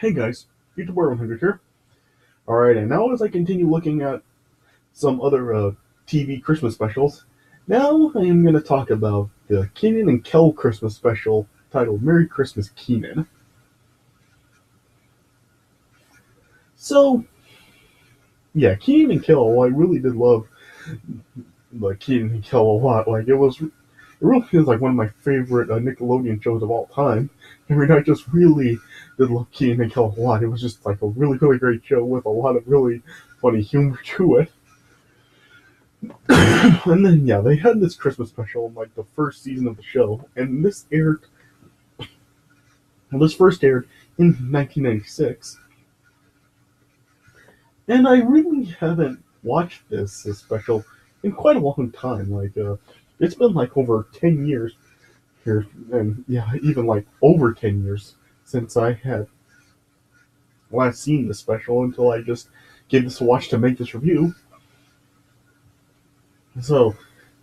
Hey guys, Future 100 here. Alright, and now as I continue looking at some other TV Christmas specials, now I am going to talk about the Kenan and Kel Christmas special titled Merry Christmas Kenan. So, yeah, Kenan and Kel, I really did love the Kenan and Kel a lot. It really is like one of my favorite Nickelodeon shows of all time. I mean, I just really did love Kenan and Kel a lot. It was just like a really, really great show with a lot of really funny humor to it. And then, yeah, they had this Christmas special in like the first season of the show, and this first aired in 1996. And I really haven't watched this special in quite a long time. It's been like over 10 years here, and yeah, even like over 10 years since I had last seen the special until I just gave this a watch to make this review. So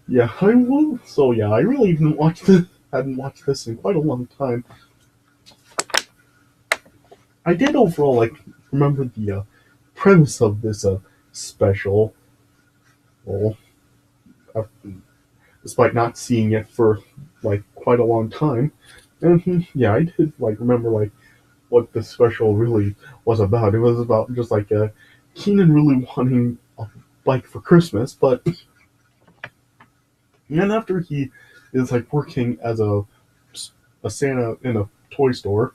yeah, I will. So yeah, I really hadn't watched this in quite a long time. I did overall like remember the premise of this special, well, uh, despite not seeing it for like quite a long time. And yeah, I did like remember like what the special really was about. It was about just like Keenan really wanting a bike for Christmas, but and after he is like working as a Santa in a toy store,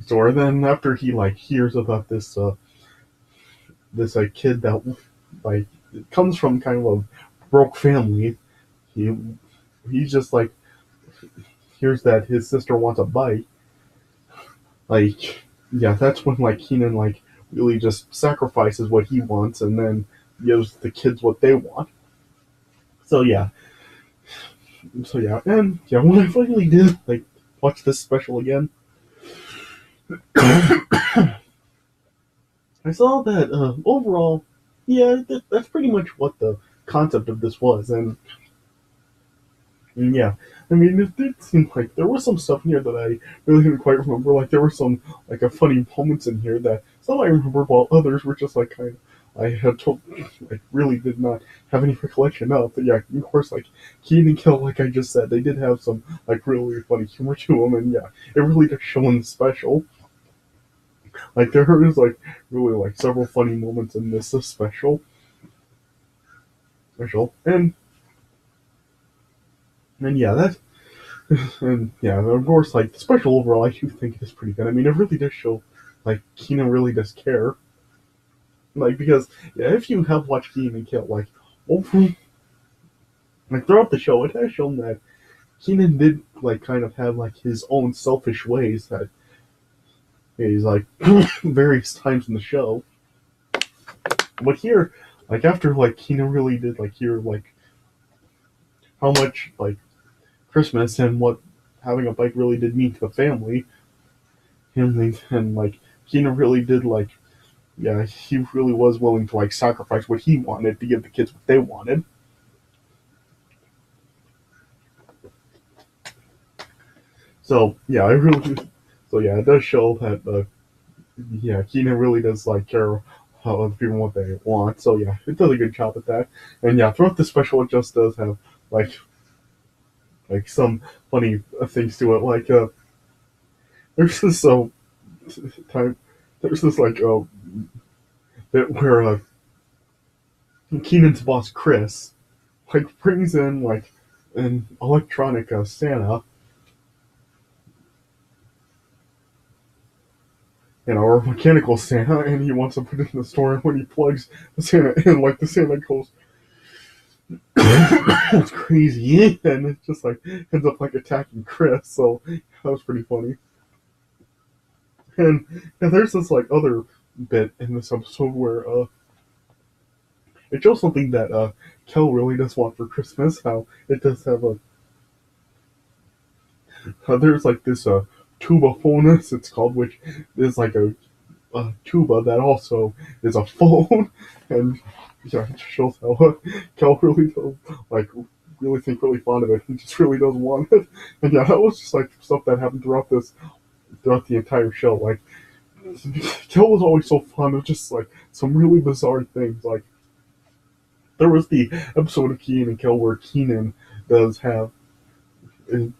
then after he like hears about this kid that like comes from kind of a broke family, he he's just like hears that his sister wants a bike. Like yeah, that's when like Keenan like really just sacrifices what he wants and then gives the kids what they want. So yeah, and yeah, when I finally did like watch this special again, I saw that overall, yeah, that's pretty much what the concept of this was, and yeah, I mean, it did seem like there was some stuff in here that I really didn't quite remember. Like there were some like a funny moments in here that some I remember, while others were just like kind of I had told like really did not have any recollection of. But yeah, of course, like Keen and Kill, like I just said, they did have some like really funny humor to them, and yeah, it really does show in the special. Like there is like really like several funny moments in this special, and yeah, that and yeah, of course, like the special overall, I do think it is pretty good. I mean, it really does show like Keenan really does care. Like because yeah, if you have watched Keenan and Kill, like over like throughout the show, it has shown that Keenan did like kind of have like his own selfish ways that he's like various times in the show. But here, like after like Keenan really did like hear like how much like Christmas and what having a bike really did mean to the family, and like Keenan really did like yeah, he really was willing to like sacrifice what he wanted to give the kids what they wanted. So yeah, I really so yeah, it does show that yeah, Keenan really does like care how other people what they want. So yeah, it does a good job at that. And yeah, throughout the special, it just does have like some funny things to it. Like there's this time there's this like bit where Keenan's boss Chris like brings in like an electronic Santa, or mechanical Santa, and he wants to put it in the store. And when he plugs the Santa in, like the Santa goes, "That's crazy," and it just like ends up like attacking Chris. So that was pretty funny. And there's this like other bit in this episode where it shows something that Kel really does want for Christmas. How it does have there's like this tuba phonus it's called, which is like a tuba that also is a phone, and yeah, it shows how Kel really does like really think really fond of it and just really doesn't want it. And yeah, that was just like stuff that happened throughout the entire show. Like Kel was always so fun of just like some really bizarre things. Like there was the episode of Kenan and Kel where Kenan does have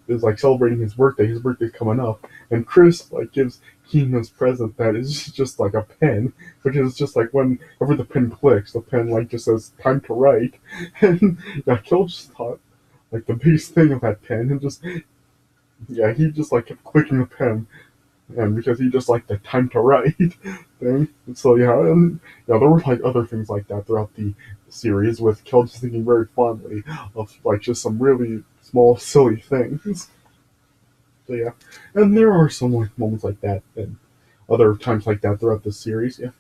is like celebrating his birthday. His birthday's coming up, and Chris like gives Kenan's present that is just like a pen, which is just like whenever the pen clicks, the pen like just says "time to write," and yeah, Kel just thought like the biggest thing of that pen, and just yeah, he just like kept clicking the pen, and because he just liked the time to write thing. And so yeah, and yeah, there were like other things like that throughout the series with Kel just thinking very fondly of like just some really small silly things. So yeah, and there are some like moments like that and other times like that throughout the series. Yeah,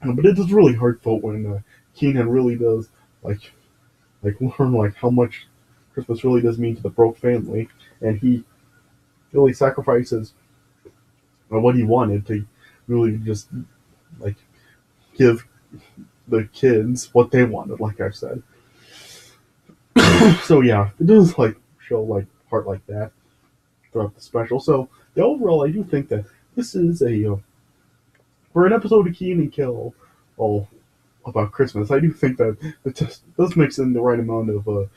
but it is really heartfelt when Kenan really does like learn like how much Christmas really does mean to the Broke family, and he really sacrifices what he wanted to really just like give the kids what they wanted, like I said. So yeah, it does like show like part like that throughout the special. So yeah, overall, I do think that this is a for an episode of Kenan Kel all about Christmas. I do think that it just does mix in the right amount of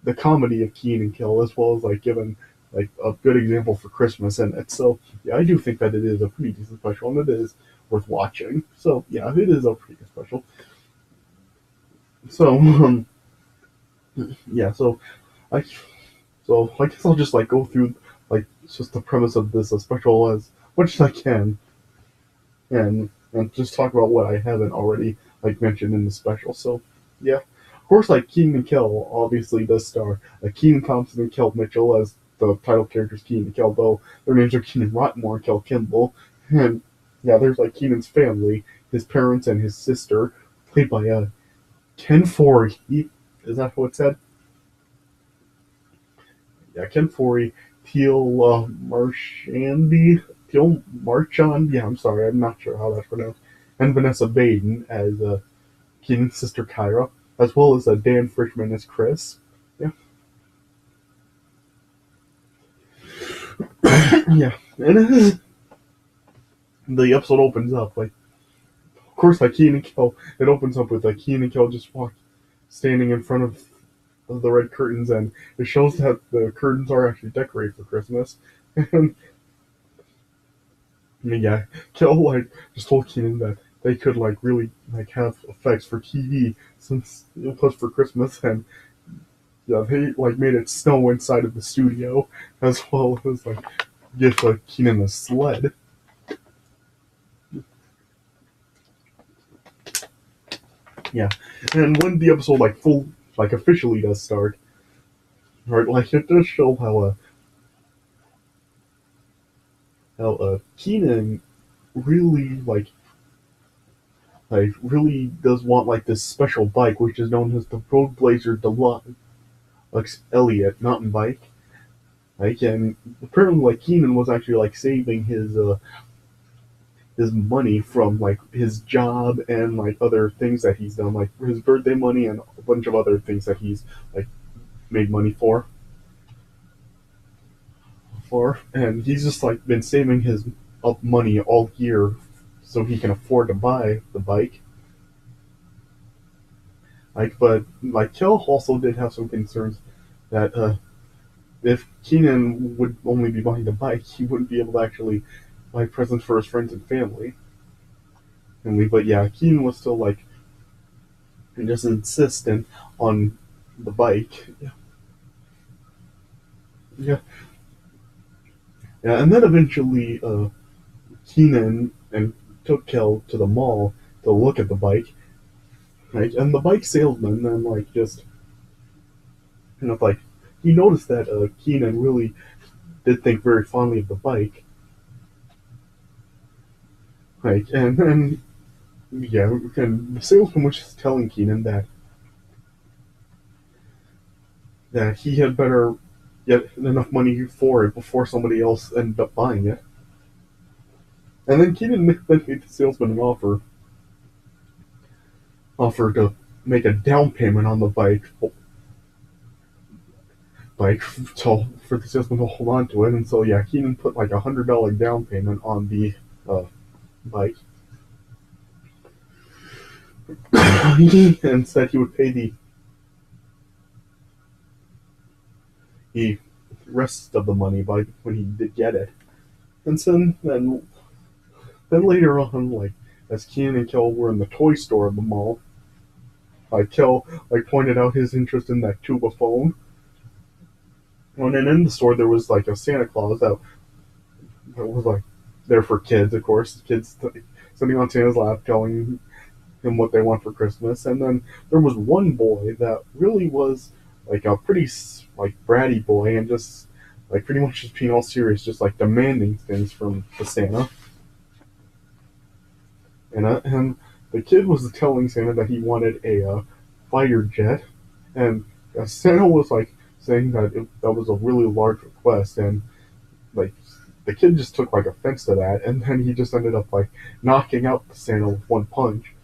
the comedy of Kenan Kel as well as like giving like a good example for Christmas in it. So yeah, I do think that it is a pretty decent special and it is worth watching. So yeah, it is a pretty good special. So yeah, I I guess I'll just like go through like just the premise of this special as much as I can, and just talk about what I haven't already like mentioned in the special. So yeah, of course, like Kenan and Kel obviously does star Kenan Thompson and Kel Mitchell as the title characters Kenan and Kel, though their names are Kenan Rotmore and Kel Kimball. And yeah, there's like Kenan's family, his parents and his sister, played by Ken Foree. Is that what it said? Yeah, Ken Foree, Teal Marchand. Yeah, I'm sorry, I'm not sure how that's pronounced. And Vanessa Baden as Kenan's sister Kyra, as well as Dan Frischman as Chris. Yeah, yeah, and the episode opens up like, of course, like Kenan and Kel. It opens up with like Kenan and Kel just standing in front of the red curtains, and it shows that the curtains are actually decorated for Christmas. And yeah, Kel like just told Kenan that they could like really like have effects for TV since it was for Christmas, and yeah, they like made it snow inside of the studio as well as like give Kenan a sled. Yeah, and when the episode like officially does start, right, like it does show how Kenan really really does want like this special bike, which is known as the Road Blazer Deluxe Elliott mountain bike. Like, and apparently, like Kenan was actually like saving his money from like his job and like other things that he's done, like his birthday money and a bunch of other things that he's like made money for, and he's just like been saving his up money all year so he can afford to buy the bike. Like, but like Kel also did have some concerns that if Kenan would only be buying the bike, he wouldn't be able to actually buy presents for his friends and family. But yeah, Kenan was still like just insistent on the bike. Yeah, yeah, yeah. And then eventually, Kenan and took Kel to the mall to look at the bike, right? And the bike salesman then like just like he noticed that Kenan really did think very fondly of the bike, right? And yeah, and the salesman was just telling Kenan that he had better get enough money for it before somebody else ended up buying it. And then Kenan made the salesman an offer to make a down payment on the bike like for the salesman to hold on to it, and so yeah, Kenan put like $100 down payment on the uh, bike, and said he would pay the rest of the money by when he did get it. And then later on, like as Kenan and Kel were in the toy store at the mall, like Kel like pointed out his interest in that tuba phone. When and in the store there was like a Santa Claus that was like there for kids, of course. Kids sitting on Santa's lap telling him what they want for Christmas. And then there was one boy that really was like a pretty like bratty boy and just like pretty much just being all serious, just like demanding things from the Santa. And the kid was telling Santa that he wanted a fighter jet, and Santa was like saying that was a really large request, and like the kid just took like offense to that, and then he just ended up like knocking out the Santa with one punch.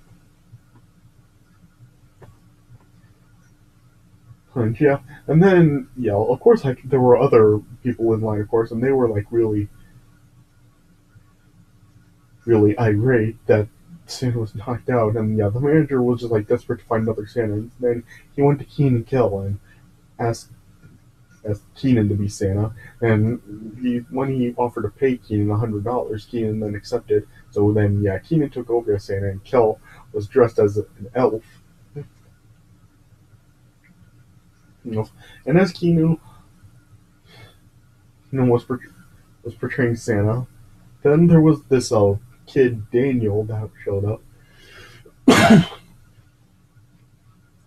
Yeah, and then yeah, of course, like there were other people in line, of course, and they were like really irate that Santa was knocked out, and yeah, the manager was just like desperate to find another Santa. And then he went to Kenan Kel and asked Kenan to be Santa, and when he offered to pay Kenan $100, Kenan then accepted. So then yeah, Kenan took over as Santa, and Kel was dressed as an elf. You know, and as Kenan was portraying Santa, then there was this kid Daniel that showed up.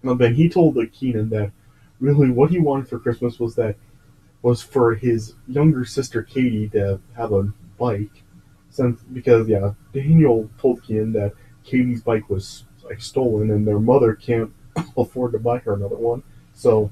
And then he told Kenan that really what he wanted for Christmas was for his younger sister Katie to have a bike, since because yeah, Daniel told Kenan that Katie's bike was like stolen and their mother can't afford to buy her another one. So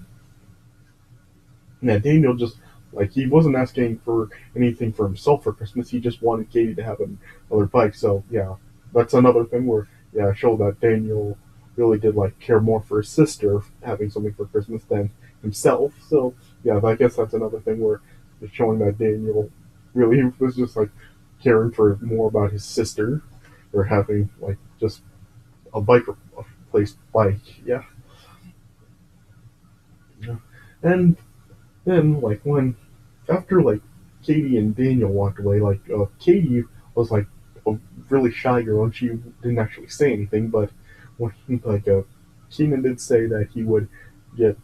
yeah, Daniel just like he wasn't asking for anything for himself for Christmas. He just wanted Katie to have another bike. So yeah, that's another thing where yeah, show that Daniel really did like care more for his sister having something for Christmas than himself. So yeah, I guess that's another thing where it's showing that Daniel really was just like caring for more about his sister or having like just a bike replaced bike. Yeah, yeah. And then like when after like Katie and Daniel walked away, like Katie was like a really shy girl and she didn't actually say anything, but when like Kenan did say that he would get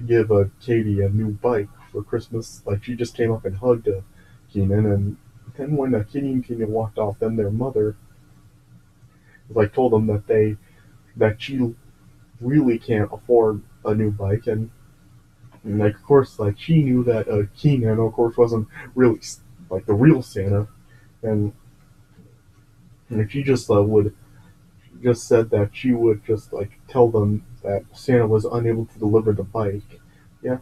give Katie a new bike for Christmas. Like she just came up and hugged Kenan, and then when Katie and Kenan walked off, then their mother like told them that she really can't afford a new bike, and like of course like she knew that Kenan of course wasn't really like the real Santa, and, and she just would just said that she would just like tell them that Santa was unable to deliver the bike. Yeah.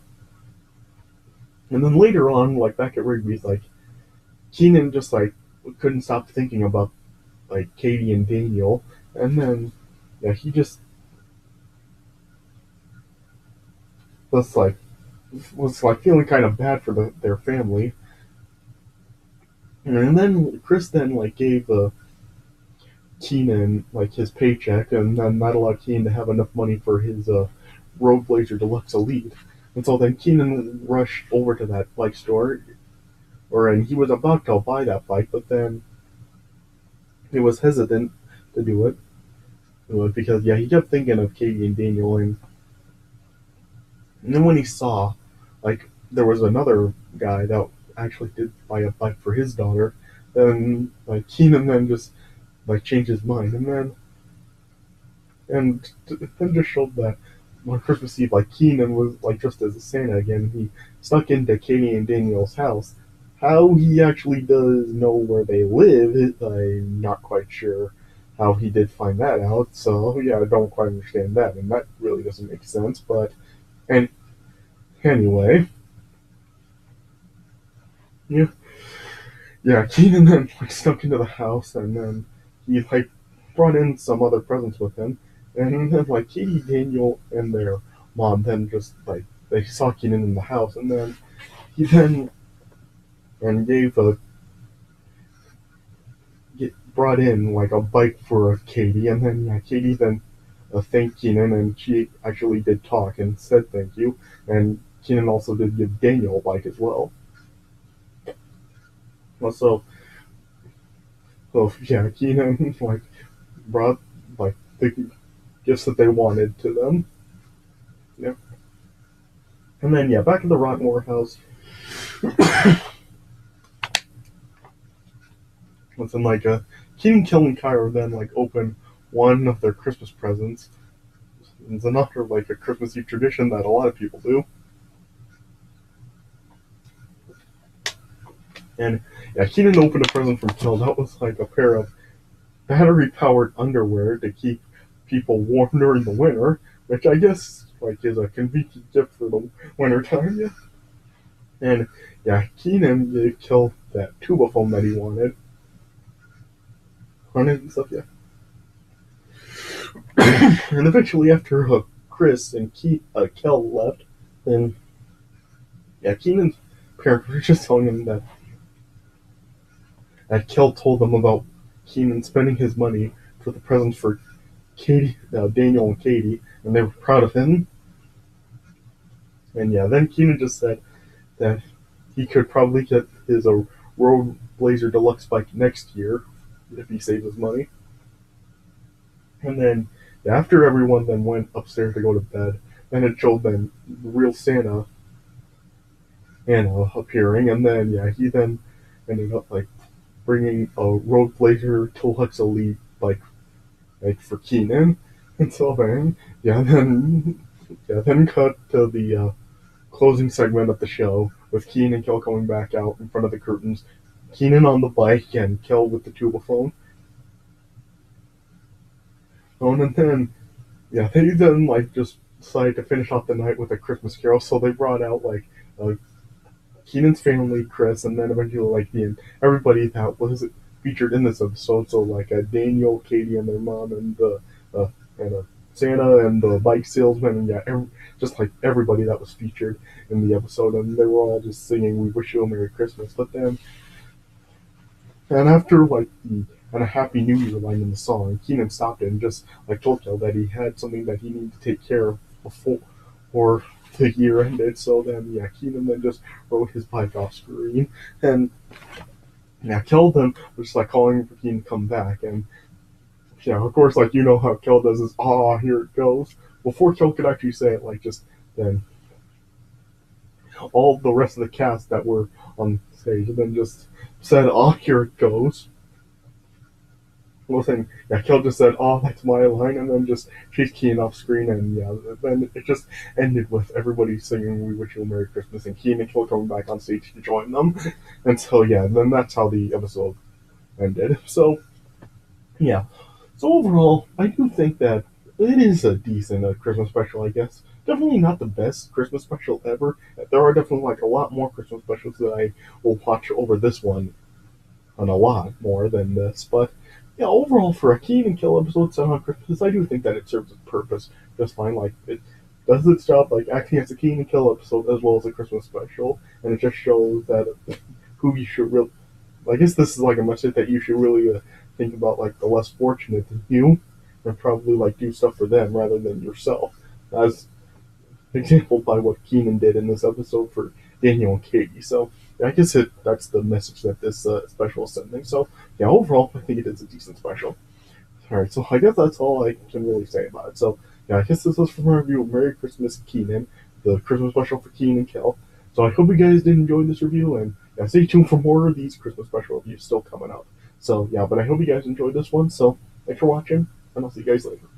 And then later on, like back at Rigby's, like Kenan just like couldn't stop thinking about like Katie and Daniel, and then yeah, he just was like feeling kind of bad for their family, and then Chris then like gave Kenan like his paycheck, and then that allowed Kenan to have enough money for his Road Blazer Deluxe Elite. And so then Kenan rushed over to that bike store, and he was about to buy that bike, but then he was hesitant to do it because yeah, he kept thinking of Katie and Daniel, and then when he saw like there was another guy that actually did buy a bike for his daughter, then like Kenan then just like changed his mind, and then just showed that on Christmas Eve, like Kenan was like dressed as a Santa again. He snuck into Katie and Daniel's house. How he actually does know where they live, I'm not quite sure how he did find that out. So yeah, I don't quite understand that, and that really doesn't make sense. But and anyway, yeah, yeah, Kenan then like snuck into the house, and then he like brought in some other presents with him, and then like Katie, Daniel, and their mom then just like they saw Kenan in the house, and then he then and gave a brought in like a bike for Katie, and then Katie then thanked Kenan, and she actually did talk and said thank you, and Kenan also did give Daniel a bike as well. So, yeah, Kenan like brought like the gifts that they wanted to them. Yeah. And then back at the Rockmore house. And then Kenan, Kel, and Kyra then open one of their Christmas presents. It's another a Christmas Eve tradition that a lot of people do. And Kenan opened a present from Kel. That was a pair of battery-powered underwear to keep people warm during the winter, which I guess is a convenient gift for the winter time. Yeah. And Kenan gave Kel that tuba phone that he wanted. On it and stuff, yeah. And eventually, after Chris and Kel left, then Kenan's parents were just telling him that Kel told them about Kenan spending his money for the presents for Katie, Daniel and Katie, and they were proud of him. And then Kenan just said that he could probably get his Road Blazer Deluxe bike next year if he saves his money. And then after everyone then went upstairs to go to bed, then it showed them real Anna appearing, and then he then ended up bringing a Road Blazer Deluxe Elite bike for Kenan, and so then then cut to the closing segment of the show with Kenan and Kel coming back out in front of the curtains, Kenan on the bike and Kel with the tuba phone. And then they then just decided to finish off the night with a Christmas Carol, so they brought out Kenan's family, Chris, and then eventually everybody that was featured in this episode. So Daniel, Katie, and their mom, and Santa and the bike salesman, and just everybody that was featured in the episode, and they were all just singing "We Wish You a Merry Christmas." But then, and after and a Happy New Year line in the song, Kenan stopped it and just told Kel that he had something that he needed to take care of before the year ended. So then Kenan then just rode his bike off screen, and Kel then was just calling for Kenan to come back, and of course you know how Kel does this, here it goes. Before Kel could actually say it, just then all the rest of the cast that were on stage and then just said, here it goes. Well, then, Kel just said, that's my line, and then just chased Kenan off screen, and then it just ended with everybody singing "We Wish You a Merry Christmas" and Kenan and Kel coming back on stage to join them. And so, then that's how the episode ended. So, so overall, I do think that it is a decent Christmas special, I guess. Definitely not the best Christmas special ever. There are definitely a lot more Christmas specials that I will watch over this one, and a lot more than this, but overall, for a Kenan Kel episode set on Christmas, I do think that it serves its purpose just fine. It does its job acting as a Kenan Kel episode as well as a Christmas special, and it just shows that who you should really. I guess this is a message that you should really think about the less fortunate than you, and probably do stuff for them rather than yourself, as example by what Kenan did in this episode for Daniel and Katie. So I guess that's the message that this special is sending. So overall, I think it is a decent special. Alright, so I guess that's all I can really say about it. So I guess this was from our review of Merry Christmas Kenan, the Christmas special for Kenan Kel. So I hope you guys did enjoy this review, and stay tuned for more of these Christmas special reviews still coming up. So but I hope you guys enjoyed this one. So thanks for watching, and I'll see you guys later.